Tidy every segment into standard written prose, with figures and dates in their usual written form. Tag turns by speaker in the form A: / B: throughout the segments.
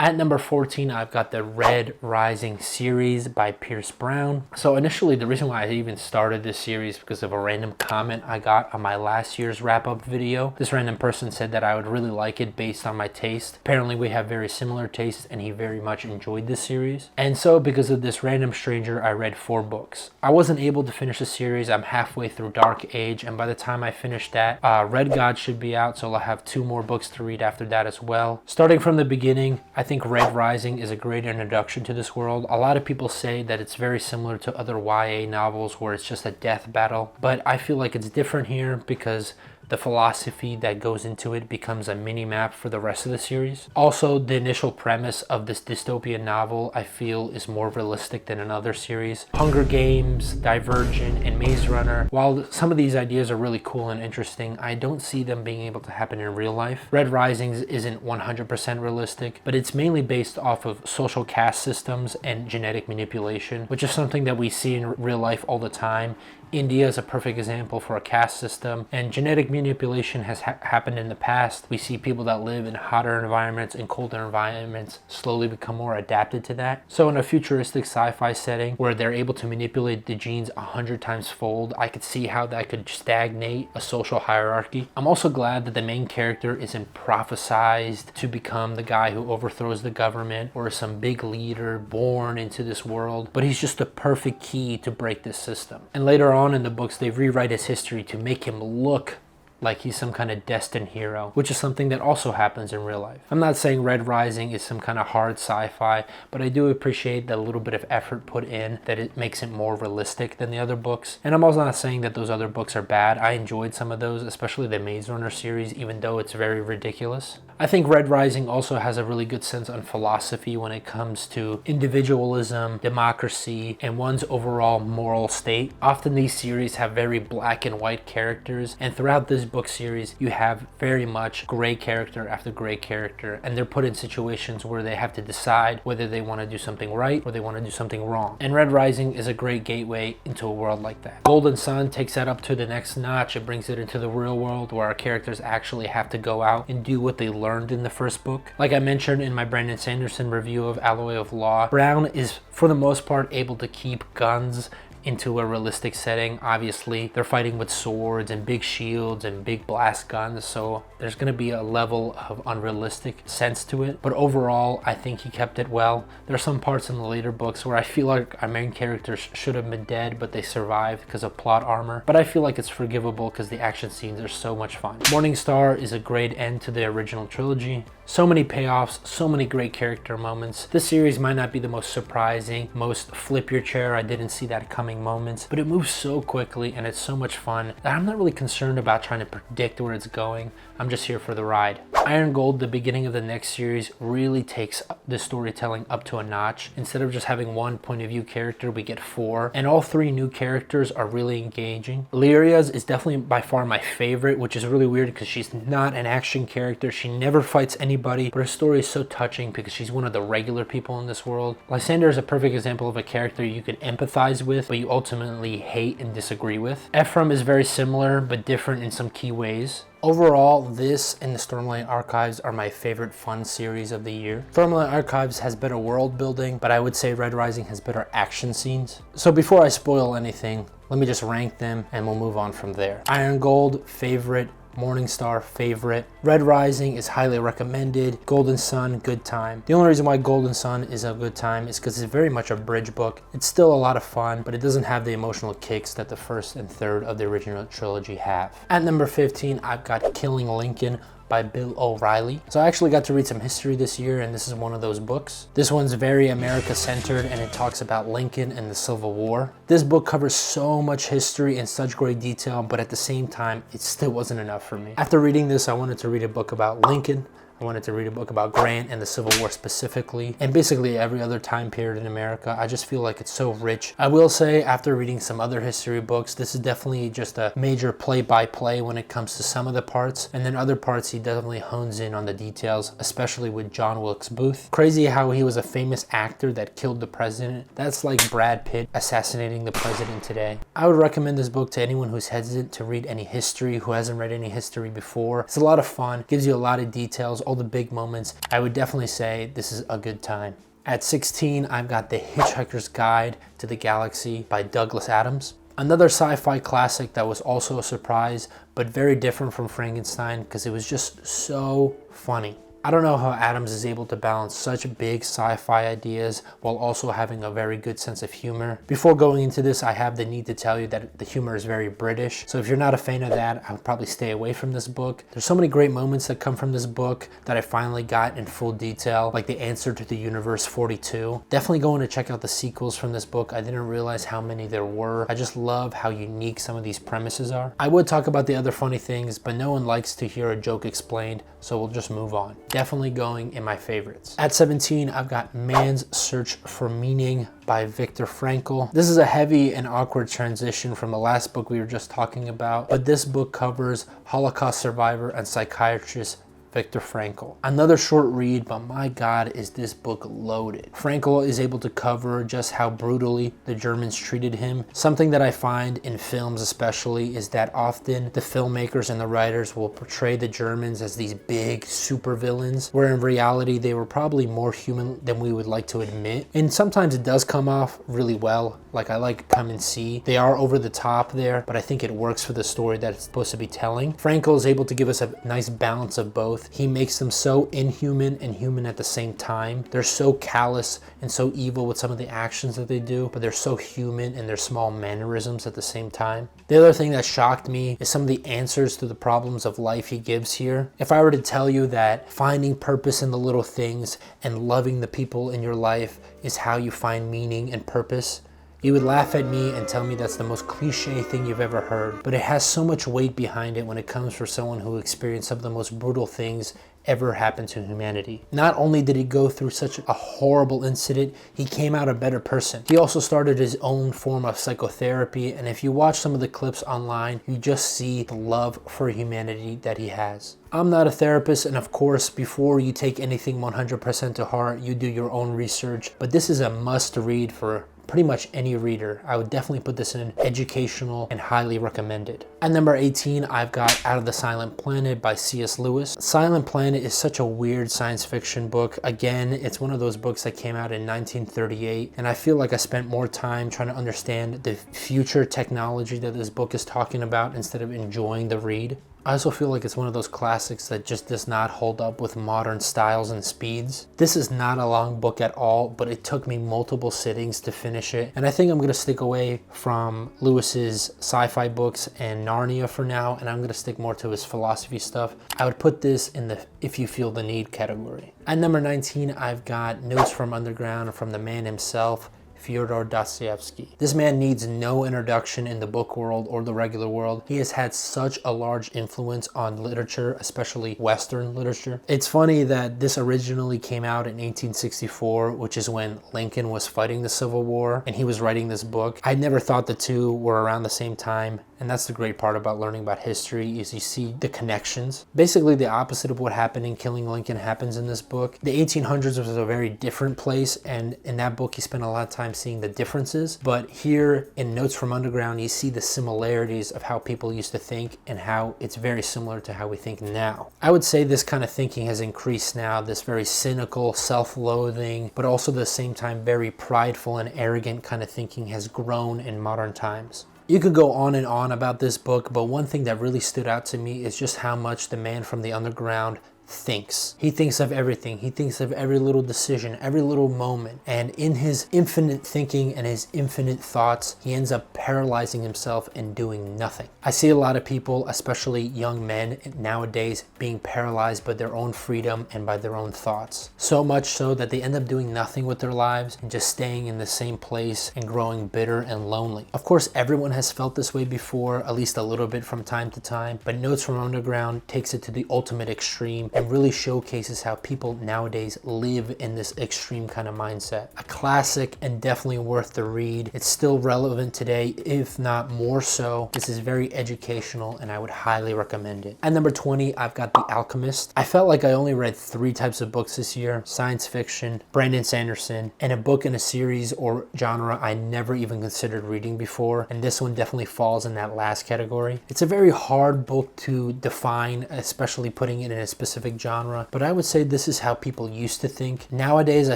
A: At number 14, I've got the Red Rising series by Pierce Brown. So initially, the reason why I even started this series because of a random comment I got on my last year's wrap-up video. This random person said that I would really like it based on my taste. Apparently, we have very similar tastes, and he very much enjoyed this series. And so, because of this random stranger, I read 4 books. I wasn't able to finish the series. I'm halfway through Dark Age, and by the time I finish that, Red God should be out, so I'll have 2 more books to read after that as well. Starting from the beginning, I think Red Rising is a great introduction to this world. A lot of people say that it's very similar to other YA novels where it's just a death battle, but I feel like it's different here because the philosophy that goes into it becomes a mini-map for the rest of the series. Also, the initial premise of this dystopian novel I feel is more realistic than another series. Hunger Games, Divergent, and Maze Runner, while some of these ideas are really cool and interesting, I don't see them being able to happen in real life. Red Rising isn't 100% realistic, but it's mainly based off of social caste systems and genetic manipulation, which is something that we see in real life all the time. India is a perfect example for a caste system, and genetic manipulation has happened in the past. We see people that live in hotter environments and colder environments slowly become more adapted to that. So in a futuristic sci-fi setting where they're able to manipulate the genes 100 times fold, I could see how that could stagnate a social hierarchy. I'm also glad that the main character isn't prophesized to become the guy who overthrows the government or some big leader born into this world, but he's just the perfect key to break this system. And later on in the books, they rewrite his history to make him look like he's some kind of destined hero, which is something that also happens in real life. I'm not saying Red Rising is some kind of hard sci-fi, but I do appreciate the little bit of effort put in that it makes it more realistic than the other books. And I'm also not saying that those other books are bad. I enjoyed some of those, especially the Maze Runner series, even though it's very ridiculous. I think Red Rising also has a really good sense on philosophy when it comes to individualism, democracy, and one's overall moral state. Often these series have very black and white characters, and throughout this book series, you have very much gray character after gray character, and they're put in situations where they have to decide whether they want to do something right or they want to do something wrong. And Red Rising is a great gateway into a world like that. Golden Sun takes that up to the next notch. It brings it into the real world where our characters actually have to go out and do what they learned in the first book. Like I mentioned in my Brandon Sanderson review of Alloy of Law, Brown is for the most part able to keep guns into a realistic setting. Obviously, they're fighting with swords and big shields and big blast guns, so there's going to be a level of unrealistic sense to it. But overall, I think he kept it well. There are some parts in the later books where I feel like our main characters should have been dead, but they survived because of plot armor. But I feel like it's forgivable because the action scenes are so much fun. Morning Star is a great end to the original trilogy. So many payoffs, so many great character moments. This series might not be the most surprising, most flip your chair, I didn't see that coming moments, but it moves so quickly and it's so much fun that I'm not really concerned about trying to predict where it's going. I'm just here for the ride. Iron Gold, the beginning of the next series, really takes the storytelling up to a notch. Instead of just having one point of view character, we get 4, and all 3 new characters are really engaging. Lyria's is definitely by far my favorite, which is really weird because she's not an action character. She never fights anybody, but her story is so touching because she's one of the regular people in this world. Lysander is a perfect example of a character you can empathize with, but you ultimately hate and disagree with. Ephraim is very similar, but different in some key ways. Overall, this and the Stormlight Archives are my favorite fun series of the year. Stormlight Archives has better world building, but I would say Red Rising has better action scenes. So before I spoil anything, let me just rank them and we'll move on from there. Iron Gold, favorite. Morning Star, favorite. Red Rising is highly recommended. Golden Sun, good time. The only reason why Golden Sun is a good time is because it's very much a bridge book. It's still a lot of fun, but it doesn't have the emotional kicks that the first and third of the original trilogy have. At number 15, I've got Killing Lincoln by Bill O'Reilly. So I actually got to read some history this year, and this is one of those books. This one's very America-centered, and it talks about Lincoln and the Civil War. This book covers so much history in such great detail, but at the same time, it still wasn't enough for me. After reading this, I wanted to read a book about Lincoln. I wanted to read a book about Grant and the Civil War specifically, and basically every other time period in America. I just feel like it's so rich. I will say, after reading some other history books, this is definitely just a major play-by-play when it comes to some of the parts, and then other parts he definitely hones in on the details, especially with John Wilkes Booth. Crazy how he was a famous actor that killed the president. That's like Brad Pitt assassinating the president today. I would recommend this book to anyone who's hesitant to read any history, who hasn't read any history before. It's a lot of fun, gives you a lot of details, all the big moments, I would definitely say this is a good time. At 16, I've got The Hitchhiker's Guide to the Galaxy by Douglas Adams. Another sci-fi classic that was also a surprise, but very different from Frankenstein because it was just so funny. I don't know how Adams is able to balance such big sci-fi ideas while also having a very good sense of humor. Before going into this, I have the need to tell you that the humor is very British. So if you're not a fan of that, I would probably stay away from this book. There's so many great moments that come from this book that I finally got in full detail, like the answer to the Universe 42. Definitely going to check out the sequels from this book. I didn't realize how many there were. I just love how unique some of these premises are. I would talk about the other funny things, but no one likes to hear a joke explained, so we'll just move on. Definitely going in my favorites. At 17, I've got Man's Search for Meaning by Viktor Frankl. This is a heavy and awkward transition from the last book we were just talking about, but this book covers Holocaust survivor and psychiatrist Viktor Frankl. Another short read, but my God, is this book loaded. Frankl is able to cover just how brutally the Germans treated him. Something that I find in films especially is that often the filmmakers and the writers will portray the Germans as these big supervillains, where in reality they were probably more human than we would like to admit. And sometimes it does come off really well. Like I like Come and See. They are over the top there, but I think it works for the story that it's supposed to be telling. Frankl is able to give us a nice balance of both. He makes them so inhuman and human at the same time. They're so callous and so evil with some of the actions that they do, but they're so human in their small mannerisms at the same time. The other thing that shocked me is some of the answers to the problems of life he gives here. If I were to tell you that finding purpose in the little things and loving the people in your life is how you find meaning and purpose, you would laugh at me and tell me that's the most cliche thing you've ever heard, but it has so much weight behind it when it comes for someone who experienced some of the most brutal things ever happen to humanity. Not only did he go through such a horrible incident, he came out a better person. He also started his own form of psychotherapy, and if you watch some of the clips online, you just see the love for humanity that he has. I'm not a therapist, and of course, before you take anything 100% to heart, you do your own research, but this is a must read for pretty much any reader. I would definitely put this in educational and highly recommended. At number 18, I've got Out of the Silent Planet by C.S. Lewis. Silent Planet is such a weird science fiction book. Again, it's one of those books that came out in 1938, and I feel like I spent more time trying to understand the future technology that this book is talking about instead of enjoying the read. I also feel like it's one of those classics that just does not hold up with modern styles and speeds. This is not a long book at all, but it took me multiple sittings to finish it. And I think I'm going to stick away from Lewis's sci-fi books and Narnia for now, and I'm going to stick more to his philosophy stuff. I would put this in the if you feel the need category. At number 19, I've got Notes from Underground from the man himself, Fyodor Dostoevsky. This man needs no introduction in the book world or the regular world. He has had such a large influence on literature, especially Western literature. It's funny that this originally came out in 1864, which is when Lincoln was fighting the Civil War, and he was writing this book. I never thought the two were around the same time. And that's the great part about learning about history, is you see the connections. Basically, the opposite of what happened in Killing Lincoln happens in this book. The 1800s was a very different place, and in that book, you spend a lot of time seeing the differences. But here in Notes from Underground, you see the similarities of how people used to think and how it's very similar to how we think now. I would say this kind of thinking has increased now, this very cynical, self-loathing, but also at the same time very prideful and arrogant kind of thinking has grown in modern times. You could go on and on about this book, but one thing that really stood out to me is just how much the man from the underground thinks. He thinks of everything. He thinks of every little decision, every little moment. And in his infinite thinking and his infinite thoughts, he ends up paralyzing himself and doing nothing. I see a lot of people, especially young men nowadays, being paralyzed by their own freedom and by their own thoughts. So much so that they end up doing nothing with their lives and just staying in the same place and growing bitter and lonely. Of course, everyone has felt this way before, at least a little bit from time to time, but Notes from Underground takes it to the ultimate extreme and really showcases how people nowadays live in this extreme kind of mindset. A classic and definitely worth the read. It's still relevant today, if not more so. This is very educational and I would highly recommend it. At number 20, I've got The Alchemist. I felt like I only read 3 types of books this year: science fiction, Brandon Sanderson, and a book in a series or genre I never even considered reading before, and this one definitely falls in that last category. It's a very hard book to define, especially putting it in a specific specific genre, but I would say this is how people used to think. Nowadays, I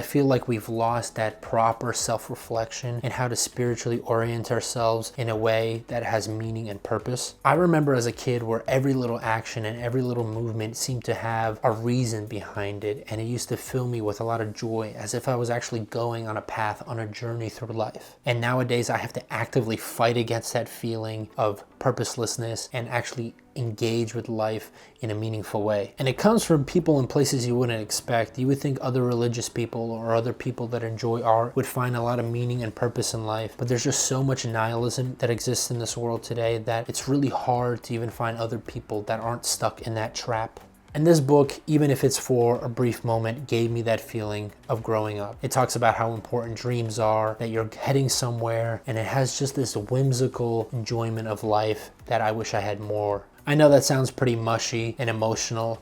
A: feel like we've lost that proper self-reflection and how to spiritually orient ourselves in a way that has meaning and purpose. I remember as a kid where every little action and every little movement seemed to have a reason behind it, and it used to fill me with a lot of joy, as if I was actually going on a path, on a journey through life. And nowadays I have to actively fight against that feeling of purposelessness and actually engage with life in a meaningful way. And it comes from people in places you wouldn't expect. You would think other religious people or other people that enjoy art would find a lot of meaning and purpose in life, but there's just so much nihilism that exists in this world today that it's really hard to even find other people that aren't stuck in that trap. And this book, even if it's for a brief moment, gave me that feeling of growing up. It talks about how important dreams are, that you're heading somewhere, and it has just this whimsical enjoyment of life that I wish I had more. I know that sounds pretty mushy and emotional,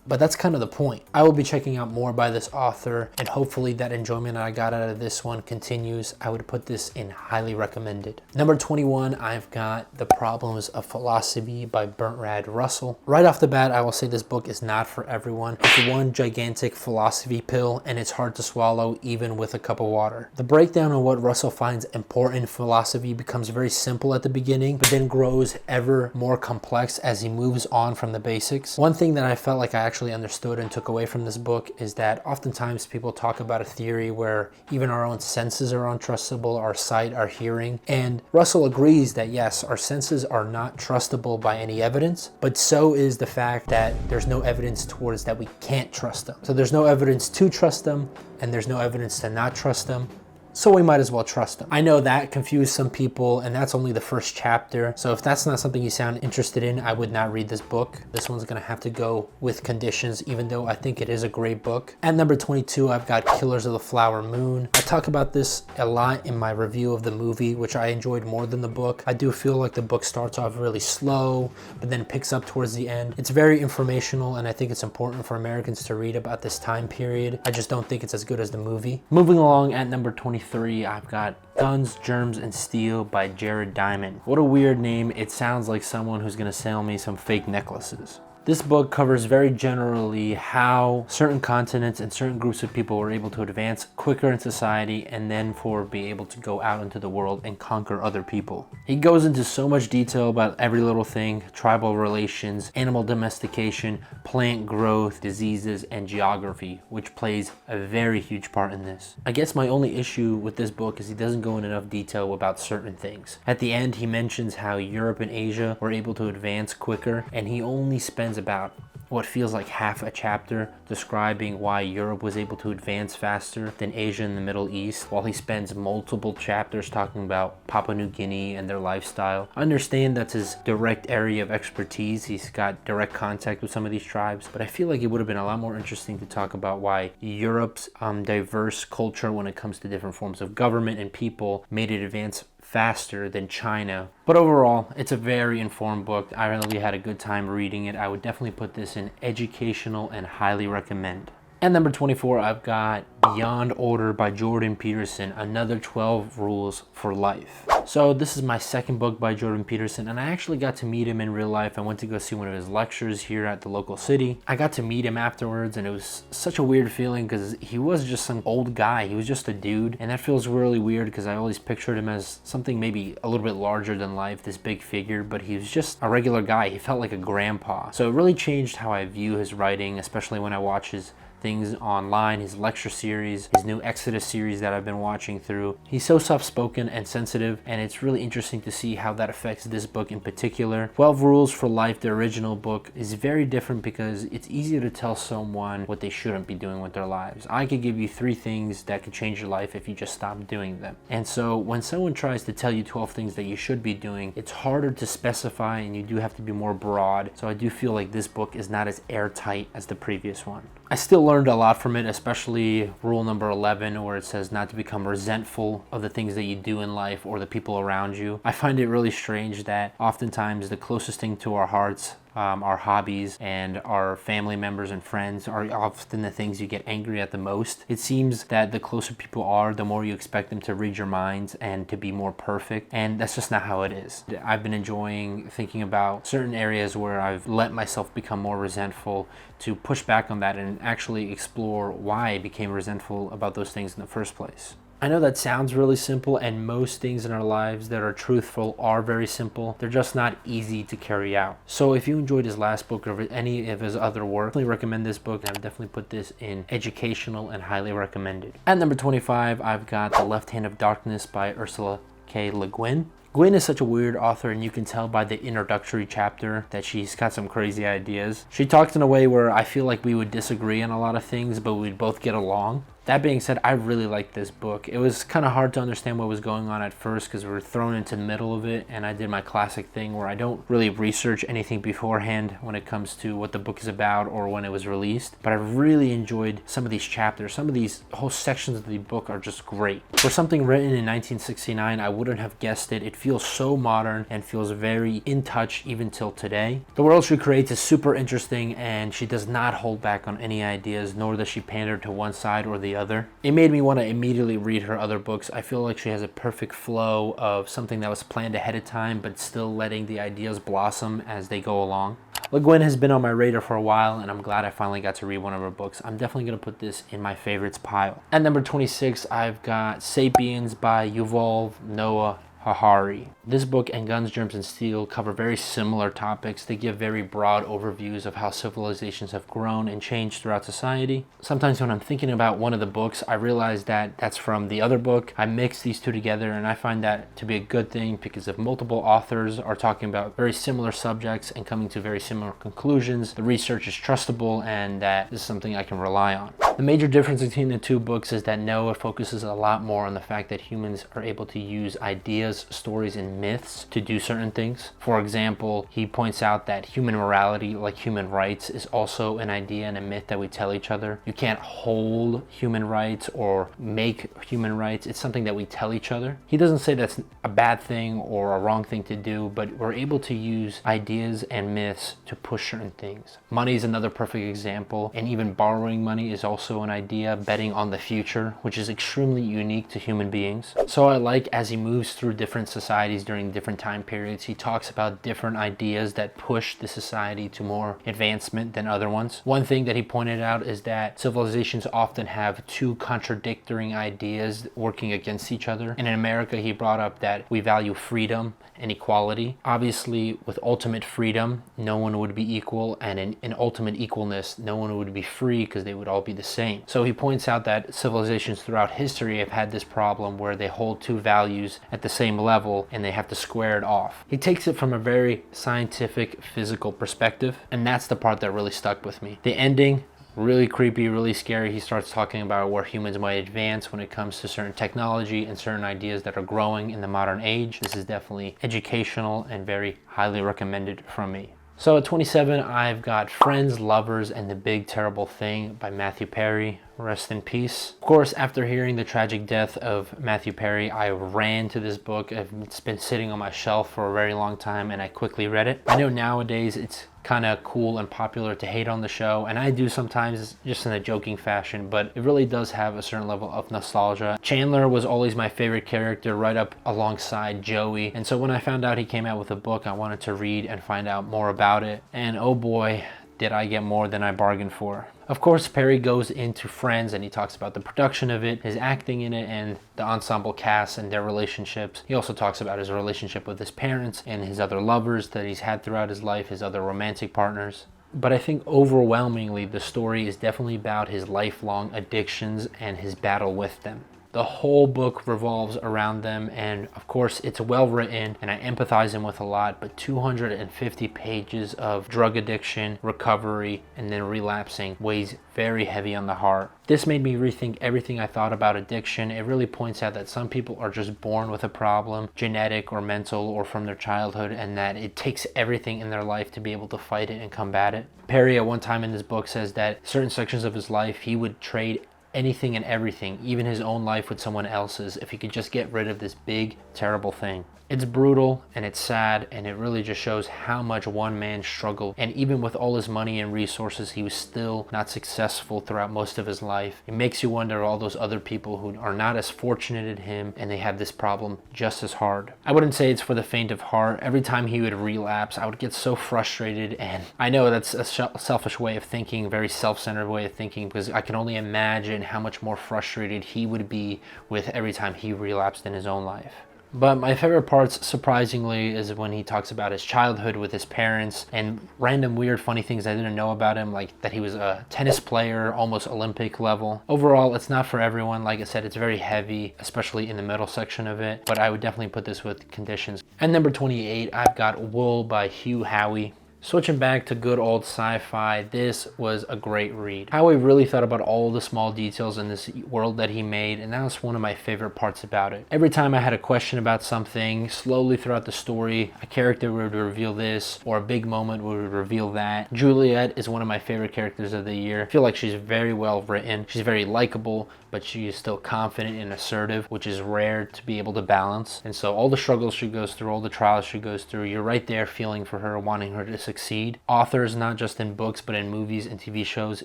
A: but that's kind of the point. I will be checking out more by this author, and hopefully that enjoyment I got out of this one continues. I would put this in highly recommended. Number 21, I've got The Problems of Philosophy by Bertrand Russell. Right off the bat, I will say this book is not for everyone. It's one gigantic philosophy pill, and it's hard to swallow even with a cup of water. The breakdown on what Russell finds important in philosophy becomes very simple at the beginning, but then grows ever more complex as he moves on from the basics. One thing that I felt like I actually understood and took away from this book is that oftentimes people talk about a theory where even our own senses are untrustable, our sight, our hearing, and Russell agrees that yes, our senses are not trustable by any evidence, but so is the fact that there's no evidence towards that we can't trust them. So there's no evidence to trust them, and there's no evidence to not trust them. So we might as well trust them. I know that confused some people, and that's only the first chapter. So if that's not something you sound interested in, I would not read this book. This one's gonna have to go with conditions, even though I think it is a great book. At number 22, I've got Killers of the Flower Moon. I talk about this a lot in my review of the movie, which I enjoyed more than the book. I do feel like the book starts off really slow, but then picks up towards the end. It's very informational, and I think it's important for Americans to read about this time period. I just don't think it's as good as the movie. Moving along at number 23, I've got Guns, Germs, and Steel by Jared Diamond. What a weird name. It sounds like someone who's gonna sell me some fake necklaces. This book covers very generally how certain continents and certain groups of people were able to advance quicker in society and then for be able to go out into the world and conquer other people. He goes into so much detail about every little thing: tribal relations, animal domestication, plant growth, diseases, and geography, which plays a very huge part in this. I guess my only issue with this book is he doesn't go in enough detail about certain things. At the end, he mentions how Europe and Asia were able to advance quicker, and he only spends about what feels like half a chapter describing why Europe was able to advance faster than Asia and the Middle East, while he spends multiple chapters talking about Papua New Guinea and their lifestyle. I understand that's his direct area of expertise. He's got direct contact with some of these tribes, but I feel like it would have been a lot more interesting to talk about why Europe's diverse culture when it comes to different forms of government and people made it advance faster than China. But overall, it's a very informed book. I really had a good time reading it. I would definitely put this in educational and highly recommend. At number 24, I've got Beyond Order by Jordan Peterson, another 12 Rules for Life. So this is my second book by Jordan Peterson, and I actually got to meet him in real life. I went to go see one of his lectures here at the local city. I got to meet him afterwards, and it was such a weird feeling because he was just some old guy. He was just a dude, and that feels really weird because I always pictured him as something maybe a little bit larger than life, this big figure, but he was just a regular guy. He felt like a grandpa. So it really changed how I view his writing, especially when I watch his things online, his lecture series, his new Exodus series that I've been watching through. He's so soft-spoken and sensitive, and it's really interesting to see how that affects this book in particular. 12 Rules for Life, the original book, is very different because it's easier to tell someone what they shouldn't be doing with their lives. I could give you 3 things that could change your life if you just stop doing them. And so when someone tries to tell you 12 things that you should be doing, it's harder to specify, and you do have to be more broad. So I do feel like this book is not as airtight as the previous one. I still learned a lot from it, especially rule number 11, where it says not to become resentful of the things that you do in life or the people around you. I find it really strange that oftentimes the closest thing to our hearts our hobbies and our family members and friends are often the things you get angry at the most. It seems that the closer people are, the more you expect them to read your minds and to be more perfect, and that's just not how it is. I've been enjoying thinking about certain areas where I've let myself become more resentful, to push back on that and actually explore why I became resentful about those things in the first place. I know that sounds really simple, and most things in our lives that are truthful are very simple. They're just not easy to carry out. So if you enjoyed his last book or any of his other work, definitely recommend this book. I would definitely put this in educational and highly recommended. At number 25, I've got The Left Hand of Darkness by Ursula K. Le Guin. Gwyn is such a weird author, and you can tell by the introductory chapter that she's got some crazy ideas. She talks in a way where I feel like we would disagree on a lot of things, but we'd both get along. That being said, I really liked this book. It was kind of hard to understand what was going on at first because we were thrown into the middle of it, and I did my classic thing where I don't really research anything beforehand when it comes to what the book is about or when it was released. But I really enjoyed some of these chapters. Some of these whole sections of the book are just great. For something written in 1969, I wouldn't have guessed it. It feels so modern and feels very in touch even till today. The world she creates is super interesting, and she does not hold back on any ideas, nor does she pander to one side or the other. It made me want to immediately read her other books. I feel like she has a perfect flow of something that was planned ahead of time, but still letting the ideas blossom as they go along. Le Guin has been on my radar for a while, and I'm glad I finally got to read one of her books. I'm definitely going to put this in my favorites pile. At number 26, I've got Sapiens by Yuval Noah Harari. This book and Guns, Germs, and Steel cover very similar topics. They give very broad overviews of how civilizations have grown and changed throughout society. Sometimes when I'm thinking about one of the books, I realize that that's from the other book. I mix these two together, and I find that to be a good thing because if multiple authors are talking about very similar subjects and coming to very similar conclusions, the research is trustable, and that is something I can rely on. The major difference between the two books is that Noah focuses a lot more on the fact that humans are able to use ideas, stories, and myths to do certain things. For example, he points out that human morality, like human rights, is also an idea and a myth that we tell each other. You can't hold human rights or make human rights. It's something that we tell each other. He doesn't say that's a bad thing or a wrong thing to do, but we're able to use ideas and myths to push certain things. Money is another perfect example, and even borrowing money is also an idea, betting on the future, which is extremely unique to human beings. So I like, as he moves through different societies during different time periods, he talks about different ideas that push the society to more advancement than other ones. One thing that he pointed out is that civilizations often have two contradicting ideas working against each other. And in America, he brought up that we value freedom and equality. Obviously, with ultimate freedom, no one would be equal, and in ultimate equalness, no one would be free because they would all be the same. So he points out that civilizations throughout history have had this problem where they hold two values at the same level and they have to square it off. He takes it from a very scientific, physical perspective, and that's the part that really stuck with me. The ending, really creepy, really scary. He starts talking about where humans might advance when it comes to certain technology and certain ideas that are growing in the modern age. This is definitely educational and very highly recommended from me. So at 27, I've got Friends, Lovers, and the Big Terrible Thing by Matthew Perry. Rest in peace. Of course, after hearing the tragic death of Matthew Perry, I ran to this book. It's been sitting on my shelf for a very long time, and I quickly read it. I know nowadays it's kind of cool and popular to hate on the show, and I do sometimes, just in a joking fashion, but it really does have a certain level of nostalgia. Chandler was always my favorite character, right up alongside Joey, and so when I found out he came out with a book, I wanted to read and find out more about it, and oh boy, did I get more than I bargained for. Of course, Perry goes into Friends and he talks about the production of it, his acting in it, and the ensemble cast and their relationships. He also talks about his relationship with his parents and his other lovers that he's had throughout his life, his other romantic partners. But I think overwhelmingly the story is definitely about his lifelong addictions and his battle with them. The whole book revolves around them, and of course it's well written and I empathize him with a lot, but 250 pages of drug addiction, recovery, and then relapsing weighs very heavy on the heart. This made me rethink everything I thought about addiction. It really points out that some people are just born with a problem, genetic or mental or from their childhood, and that it takes everything in their life to be able to fight it and combat it. Perry at one time in this book says that certain sections of his life he would trade anything and everything, even his own life with someone else's, if he could just get rid of this big, terrible thing. It's brutal and it's sad, and it really just shows how much one man struggled, and even with all his money and resources, he was still not successful throughout most of his life. It makes you wonder all those other people who are not as fortunate as him, and they have this problem just as hard. I wouldn't say it's for the faint of heart. Every time he would relapse, I would get so frustrated, and I know that's a selfish way of thinking, very self-centered way of thinking, because I can only imagine how much more frustrated he would be with every time he relapsed in his own life. But my favorite parts, surprisingly, is when he talks about his childhood with his parents and random weird funny things I didn't know about him, like that he was a tennis player, almost Olympic level. Overall, it's not for everyone. Like I said, it's very heavy, especially in the middle section of it, but I would definitely put this with conditions. And number 28, I've got Wool by Hugh Howey. Switching back to good old sci-fi, this was a great read. Howie really thought about all the small details in this world that he made, and that was one of my favorite parts about it. Every time I had a question about something, slowly throughout the story, a character would reveal this, or a big moment would reveal that. Juliet is one of my favorite characters of the year. I feel like she's very well written. She's very likable, but she is still confident and assertive, which is rare to be able to balance. And so all the struggles she goes through, all the trials she goes through, you're right there feeling for her, wanting her to succeed. Authors, not just in books, but in movies and TV shows,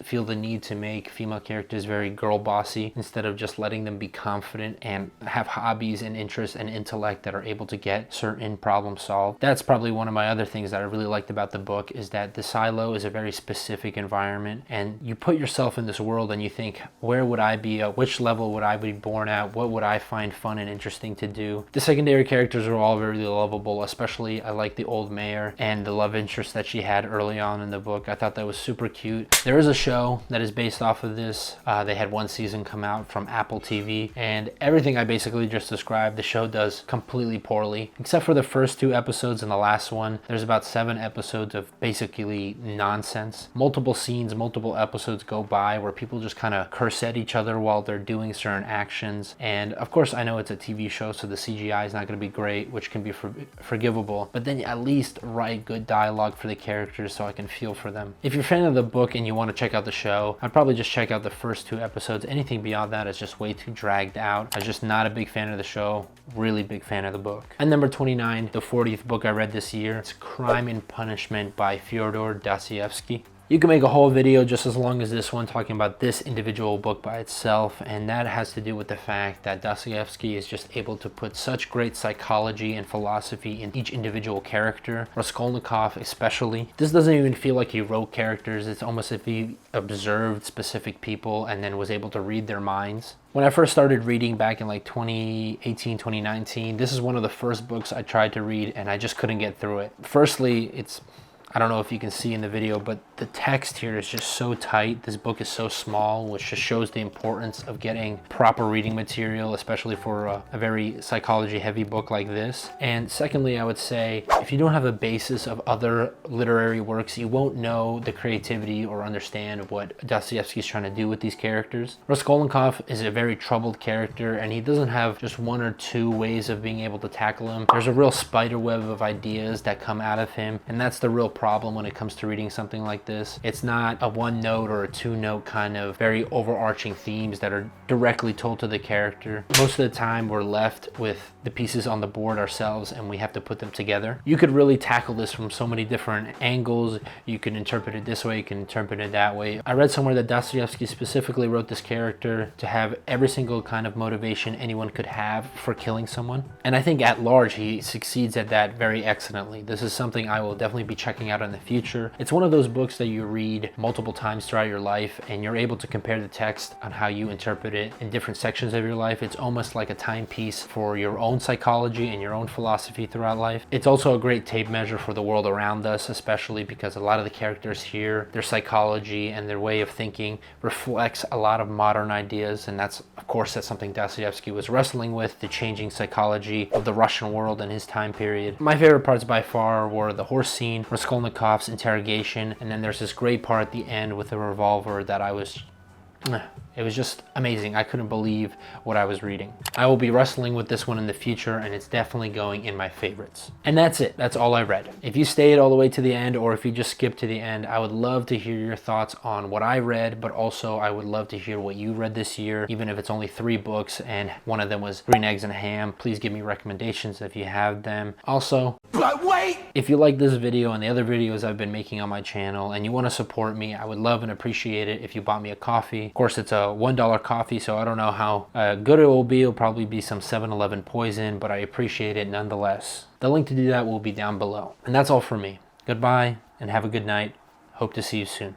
A: feel the need to make female characters very girl bossy instead of just letting them be confident and have hobbies and interests and intellect that are able to get certain problems solved. That's probably one of my other things that I really liked about the book, is that the silo is a very specific environment, and you put yourself in this world and you think, where would I be at? Which level would I be born at? What would I find fun and interesting to do? The secondary characters are all very lovable, especially I like the old mayor and the love interest that she had early on in the book. I thought that was super cute. There is a show that is based off of this. They had one season come out from Apple TV, and everything I basically just described, the show does completely poorly, except for the first 2 episodes and the last one. There's about 7 episodes of basically nonsense. Multiple scenes, multiple episodes go by where people just kind of curse at each other while they're doing certain actions. And of course, I know it's a TV show, so the CGI is not going to be great, which can be forgivable, but then at least write good dialogue for the characters so I can feel for them. If you're a fan of the book and you want to check out the show, I'd probably just check out the first 2 episodes. Anything beyond that is just way too dragged out. I'm just not a big fan of the show, really big fan of the book. And number 29, the 40th book I read this year, it's Crime and Punishment by Fyodor Dostoevsky. You can make a whole video just as long as this one talking about this individual book by itself, and that has to do with the fact that Dostoevsky is just able to put such great psychology and philosophy in each individual character, Raskolnikov especially. This doesn't even feel like he wrote characters. It's almost as if he observed specific people and then was able to read their minds. When I first started reading back in like 2018, 2019, this is one of the first books I tried to read and I just couldn't get through it. Firstly, I don't know if you can see in the video, but the text here is just so tight. This book is so small, which just shows the importance of getting proper reading material, especially for a very psychology heavy book like this. And secondly, I would say, if you don't have a basis of other literary works, you won't know the creativity or understand what Dostoevsky is trying to do with these characters. Raskolnikov is a very troubled character, and he doesn't have just 1 or 2 ways of being able to tackle him. There's a real spider web of ideas that come out of him, and that's the real problem when it comes to reading something like this. It's not a 1-note or a 2-note kind of very overarching themes that are directly told to the character. Most of the time we're left with the pieces on the board ourselves and we have to put them together. You could really tackle this from so many different angles. You can interpret it this way, you can interpret it that way. I read somewhere that Dostoevsky specifically wrote this character to have every single kind of motivation anyone could have for killing someone. And I think at large he succeeds at that very excellently. This is something I will definitely be checking out in the future. It's one of those books that you read multiple times throughout your life and you're able to compare the text on how you interpret it in different sections of your life. It's almost like a timepiece for your own psychology and your own philosophy throughout life. It's also a great tape measure for the world around us, especially because a lot of the characters here, their psychology and their way of thinking reflects a lot of modern ideas, and that's something Dostoevsky was wrestling with, the changing psychology of the Russian world in his time period. My favorite parts by far were the horse scene, Raskolnikov's interrogation, and then there's this great part at the end with the revolver that I was It was just amazing. I couldn't believe what I was reading. I will be wrestling with this one in the future, and it's definitely going in my favorites. And that's it. That's all I read. If you stayed all the way to the end, or if you just skipped to the end, I would love to hear your thoughts on what I read, but also I would love to hear what you read this year, even if it's only 3 books and one of them was Green Eggs and Ham. Please give me recommendations if you have them. Also, but wait! If you like this video and the other videos I've been making on my channel and you want to support me, I would love and appreciate it if you bought me a coffee. Of course, it's a $1 coffee, so I don't know how good it will be. It'll probably be some 7-Eleven poison, but I appreciate it nonetheless. The link to do that will be down below. And that's all for me. Goodbye and have a good night. Hope to see you soon.